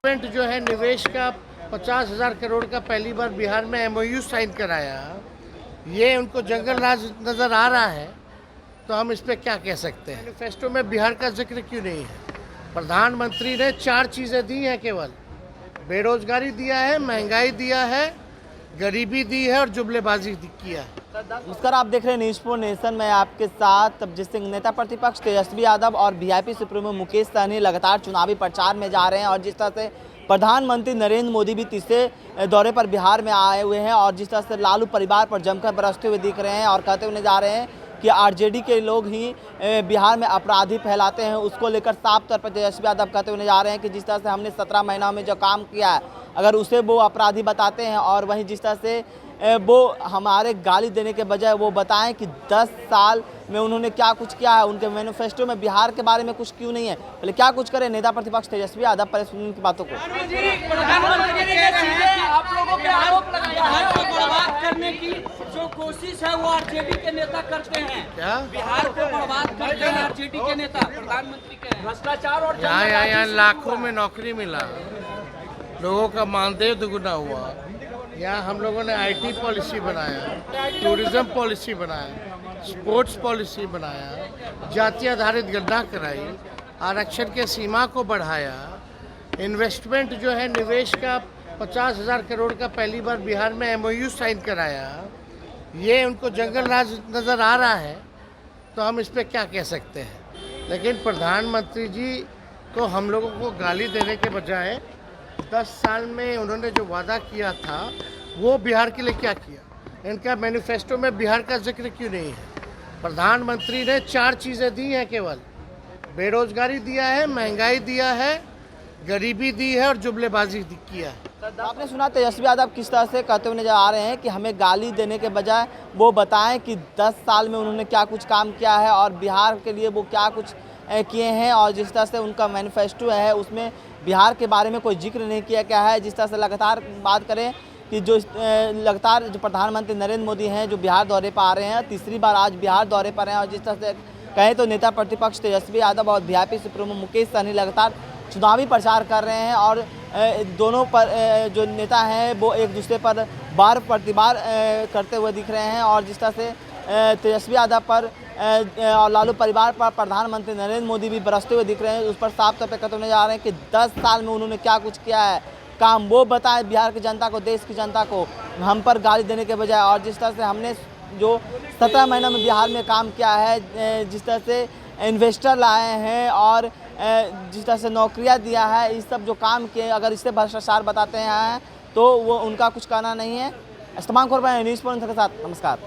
Investment जो है निवेश का 50,000 करोड़ का पहली बार बिहार में MOU साइन कराया, ये उनको जंगल राज नज़र आ रहा है तो हम इस पर क्या कह सकते हैं। मैनिफेस्टो में बिहार का जिक्र क्यों नहीं है? प्रधानमंत्री ने 4 चीज़ें दी हैं, केवल बेरोजगारी दिया है, महंगाई दिया है, गरीबी दी है और जुमलेबाजी किया है। नमस्कार, आप देख रहे हैं न्यूज़ 4 नेशन में आपके साथ तबजीत सिंह। नेता प्रतिपक्ष तेजस्वी यादव और वीआईपी सुप्रीमो मुकेश सहनी लगातार चुनावी प्रचार में जा रहे हैं और जिस तरह से प्रधानमंत्री नरेंद्र मोदी भी तीसरे दौरे पर बिहार में आए हुए हैं और जिस तरह से लालू परिवार पर जमकर बरसते हुए दिख रहे हैं और कहते हुए जा रहे हैं कि आरजेडी के लोग ही बिहार में अपराधी फैलाते हैं, उसको लेकर साफ तौर पर तेजस्वी यादव कहते हुए जा रहे हैं कि जिस तरह से हमने 17 महीनों में जो काम किया है अगर उसे वो अपराधी बताते हैं और वहीं जिस तरह से वो हमारे गाली देने के बजाय वो बताएं कि 10 साल में उन्होंने क्या कुछ किया है, उनके मैनिफेस्टो में बिहार के बारे में कुछ क्यों नहीं है। पहले क्या कुछ करे नेता प्रतिपक्ष तेजस्वी यादव, पर सुनिए उनकी बातों को। आप लोगों पे आरोप लगाया है और बर्बाद करने की जो कोशिश है वो आरजेडी के नेता करते हैं। क्या बिहार को बर्बाद करते हैं आरजेडी के नेता, प्रधानमंत्री के भ्रष्टाचार और यहाँ लाखों में नौकरी मिला, लोगों का मानदेय दुगुना हुआ। यहाँ हम लोगों ने IT पॉलिसी बनाया, टूरिज्म पॉलिसी बनाया, स्पोर्ट्स पॉलिसी बनाया, जाति आधारित गणना कराई, आरक्षण के सीमा को बढ़ाया, इन्वेस्टमेंट जो है निवेश का 50,000 करोड़ का पहली बार बिहार में MOU साइन कराया, ये उनको जंगल राज नज़र आ रहा है तो हम इस पर क्या कह सकते हैं। लेकिन प्रधानमंत्री जी को हम लोगों को गाली देने के बजाय 10 साल में उन्होंने जो वादा किया था वो बिहार के लिए क्या किया। इनका मैनिफेस्टो में बिहार का जिक्र क्यों नहीं है? प्रधानमंत्री ने 4 चीज़ें दी हैं, केवल बेरोजगारी दिया है, महंगाई दिया है, गरीबी दी है और जुमलेबाजी किया है। आपने सुना तेजस्वी यादव किस तरह से कहते हुए नजर आ रहे हैं कि हमें गाली देने के बजाय वो बताएं कि 10 साल में उन्होंने क्या कुछ काम किया है और बिहार के लिए वो क्या कुछ किए हैं और जिस तरह से उनका मैनिफेस्टो है उसमें बिहार के बारे में कोई जिक्र नहीं किया गया है। जिस तरह से लगातार बात करें कि जो लगातार जो प्रधानमंत्री नरेंद्र मोदी हैं जो बिहार दौरे पर आ रहे हैं, तीसरी बार आज बिहार दौरे पर हैं और जिस तरह से कहें तो नेता प्रतिपक्ष तेजस्वी यादव और वीआईपी सुप्रीमो मुकेश सहनी लगातार चुनावी प्रचार कर रहे हैं और दोनों पर जो नेता हैं वो एक दूसरे पर बार प्रतिबार करते हुए दिख रहे हैं और जिस तरह से तेजस्वी यादव पर और लालू परिवार पर प्रधानमंत्री नरेंद्र मोदी भी बरसते हुए दिख रहे हैं, उस पर साफ तौर पर कहते हुए जा रहे हैं कि 10 साल में उन्होंने क्या कुछ किया है, काम वो बताएं बिहार की जनता को, देश की जनता को, हम पर गाली देने के बजाय। और जिस तरह से हमने जो 17 महीनों में बिहार में काम किया है, जिस तरह से इन्वेस्टर लाए हैं और जिस तरह से नौकरियां दिया है, इस सब जो काम किए अगर इससे भ्रष्टाचार बताते हैं तो वो उनका कुछ कहना नहीं है। इस्तेमाल कर पाए न्यूज़ 4 के साथ। नमस्कार।